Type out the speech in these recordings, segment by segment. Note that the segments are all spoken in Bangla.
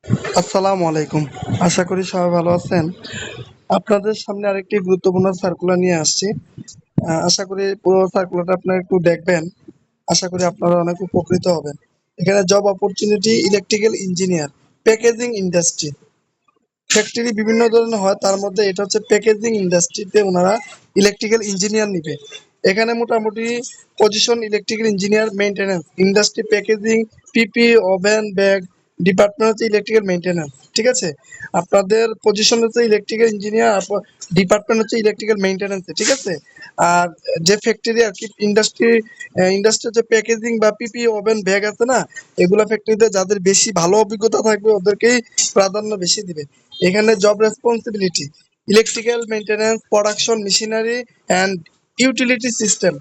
আসসালামু আলাইকুম। আশা করি সবাই ভালো আছেন। আপনাদের সামনে আরেকটি গুরুত্বপূর্ণ সার্কুলার নিয়ে আসছি। আশা করি পুরো সার্কুলারটা আপনারা একটু দেখবেন। আশা করি আপনারা অনেক উপকৃত হবেন। এখানে job opportunity electrical engineer, packaging industry. Factory বিভিন্ন ধরনের হয়, তার মধ্যে এটা হচ্ছে প্যাকেজিং ইন্ডাস্ট্রিতে ওনারা ইলেকট্রিক্যাল ইঞ্জিনিয়ার নিবে। এখানে মোটামুটি position electrical engineer, maintenance, industry packaging, PP, woven, bag, department হচ্ছে ইলেকট্রিক্যাল মেইনটেনেন্স। ঠিক আছে, আপনাদের পজিশন হচ্ছে ইলেকট্রিক্যাল ইঞ্জিনিয়ার, ডিপার্টমেন্ট হচ্ছে ইলেকট্রিক্যাল মেইনটেনেন্স। ঠিক আছে, আর যে ফ্যাক্টরি আর কি ইন্ডাস্ট্রি হচ্ছে প্যাকেজিং বা পিপি, ওভেন, ব্যাগ আছে না, এগুলা ফ্যাক্টরিতে যাদের বেশি ভালো অভিজ্ঞতা থাকবে ওদেরকেই প্রাধান্য বেশি দিবে। এখানে job responsibility electrical maintenance, production machinery and utility system.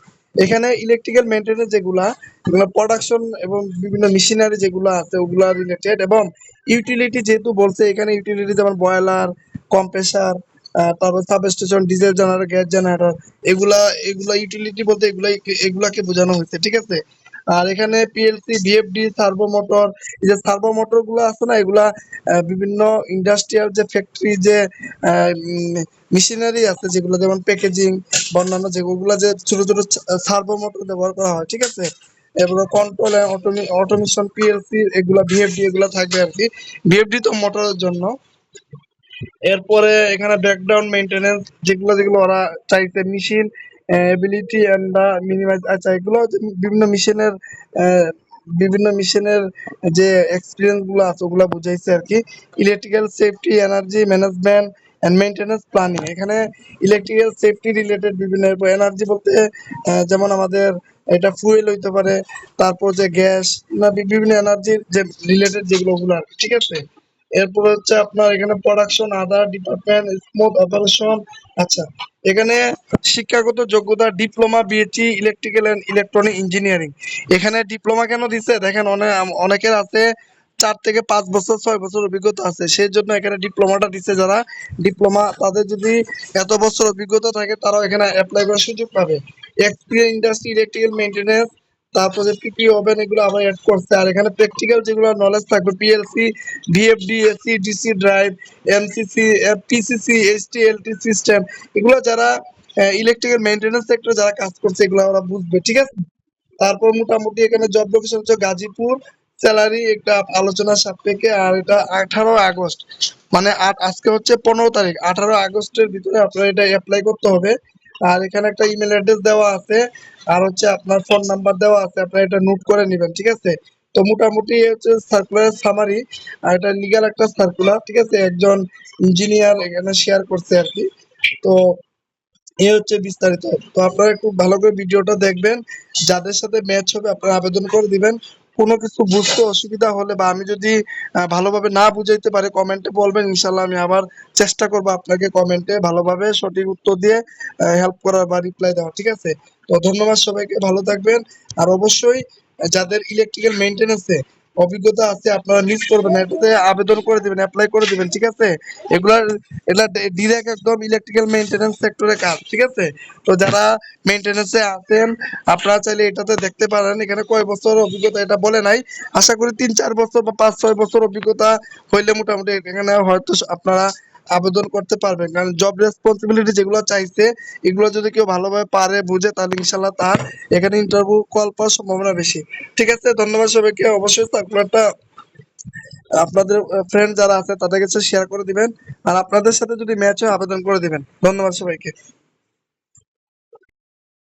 এখানে ইলেকট্রিক্যাল মেইনটেনেন্স যেগুলা, এগুলো প্রোডাকশন এবং বিভিন্ন মেশিনারি যেগুলো আছে ওগুলা রিলেটেড, এবং ইউটিলিটি যেহেতু বলছে এখানে ইউটিলিটি যেমন বয়লার, কম্প্রেসার, তারপর substation, diesel generator, gas generator, এগুলা এগুলা ইউটিলিটি বলতে এগুলাকে বোঝানো হয়েছে। ঠিক আছে, আর এখানে পিএলসি, ভিএফডি, সার্ভো মোটর, এই যে সার্ভো মোটর গুলো আছে না, এগুলা বিভিন্ন ইন্ডাস্ট্রিয়াল যে ফ্যাক্টরি যে মেশিনারি আছে যেগুলো, যেমন প্যাকেজিং বা অন্যান্য যেগুলো যে ছোট ছোট সার্ভো মোটর ব্যবহার করা হয়। ঠিক আছে, এগুলো কন্ট্রোল অটোমেশন, পিএলসি, এগুলা ভিএফডি এগুলা থাকবে আর কি। ভিএফডি তো মোটরের জন্য। এরপরে এখানে ব্যাকগ্রাউন্ড মেইনটেনেন্স, যেগুলো যেগুলো ওরা চাইছে, machine ability and the minimise, আচ্ছা এগুলো হচ্ছে বিভিন্ন মেশিনের যে এক্সপিরিয়েন্স গুলো আছে ওগুলো বুঝাইছে আর কি। Electrical safety, energy management and maintenance planning. এখানে ইলেকট্রিক্যাল সেফটি রিলেটেড বিভিন্ন এনার্জি বলতে যেমন আমাদের এটা ফুয়েল হইতে পারে, তারপর যে গ্যাস না বিভিন্ন এনার্জির যে রিলেটেড যেগুলো ওগুলো আর কি। ঠিক আছে, এরপর হচ্ছে আপনার এখানে production other department, smooth operation. আচ্ছা, এখানে শিক্ষাগত যোগ্যতা diploma, BSc electrical and electronic engineering. এখানে ডিপ্লোমা কেন দিছে দেখেন, অনেকের আছে 4 থেকে 5 বছর 6 বছর অভিজ্ঞতা আছে, সেই জন্য এখানে ডিপ্লোমাটা দিছে। যারা ডিপ্লোমা তাদের যদি এত বছর অভিজ্ঞতা থাকে তারাও এখানে অ্যাপ্লাই করার সুযোগ পাবে। এক্সপিরিয়েন্স ইন্ডাস্ট্রি ইলেকট্রিক্যাল মেইনটেনেন্স, তারপরে পিপি, ওভেন, এগুলো আবার অ্যাড করছে। আর এখানে প্র্যাকটিক্যাল যেগুলো নলেজ থাকবে, PLC, VFD, AC DC drive, MCC, PCC, HT LT system, এগুলো যারা ইলেকট্রিক্যাল মেইনটেনেন্স সেক্টরে যারা কাজ করছে এগুলো ওরা বুঝবে। ঠিক আছে, তারপর মোটামুটি এখানে জব লোকেশন হচ্ছে গাজীপুর। স্যালারি একটা আলোচনা সাপেক্ষে, আর এটা 18 আগস্ট, মানে আজকে হচ্ছে 15 তারিখ, 18 আগস্টের ভিতরে আপনার এটা অ্যাপ্লাই করতে হবে। আর এখানে একটা ইমেল অ্যাড্রেস দেওয়া আছে, আর হচ্ছে আপনার ফোন নাম্বার দেওয়া আছে, আপনারা এটা নোট করে নেবেন। ঠিক আছে, তো মোটামুটি এই হচ্ছে সার্কুলার সামারি। আর এটা লিগ্যাল একটা সার্কুলার। ঠিক আছে, একজন ইঞ্জিনিয়ার এখানে শেয়ার করছে আর কি। তো এই হচ্ছে বিস্তারিত। তো আপনারা একটু ভালো করে ভিডিওটা দেখবেন, যাদের সাথে ম্যাচ হবে আপনারা আবেদন করে দিবেন। কোনো কিছু বুঝতে অসুবিধা হলে বা আমি যদি ভালোভাবে না বুঝাইতে পারি কমেন্টে বলবেন, ইনশাল্লাহ আমি আবার চেষ্টা করব আপনাকে কমেন্টে ভালোভাবে সঠিক উত্তর দিয়ে হেল্প করার বা রিপ্লাই দেওয়ার। ঠিক আছে, তো ধন্যবাদ সবাইকে, ভালো থাকবেন। আর অবশ্যই যাদের ইলেকট্রিক্যাল মেইনটেনেন্সে অভিজ্ঞতা আছে আপনারা মিস করবেন না, এটাতে আবেদন করে দিবেন, অ্যাপ্লাই করে দিবেন। ঠিক আছে, এগুলা এটা ডিরেক্ট একদম ইলেকট্রিক্যাল মেইনটেনেন্স সেক্টরে কাজ। ঠিক আছে, তো যারা মেইনটেনেন্সে আছেন আপনারা চাইলে এটাতে দেখতে পারেন। এখানে কয় বছর অভিজ্ঞতা এটা বলে নাই, আশা করি 3-4 বছর বা 5-6 বছর অভিজ্ঞতা হইলে মোটামুটি এখানে হয়তো আপনারা আবেদন করতে পারবেন। কারণ জব রেসপন্সিবিলিটি যেগুলো চাইছে এগুলো যদি কেউ ভালোভাবে পারে বুঝে তাহলে ইনশাল্লাহ তার এখানে ইন্টারভিউ কল পাওয়ার সম্ভাবনা বেশি। ঠিক আছে, ধন্যবাদ সবাইকে। অবশ্যই সার্কুলারটা আপনাদের ফ্রেন্ড যারা আছে তাদের কাছে শেয়ার করে দিবেন, আর আপনাদের সাথে যদি ম্যাচ হয় আবেদন করে দিবেন। ধন্যবাদ সবাইকে।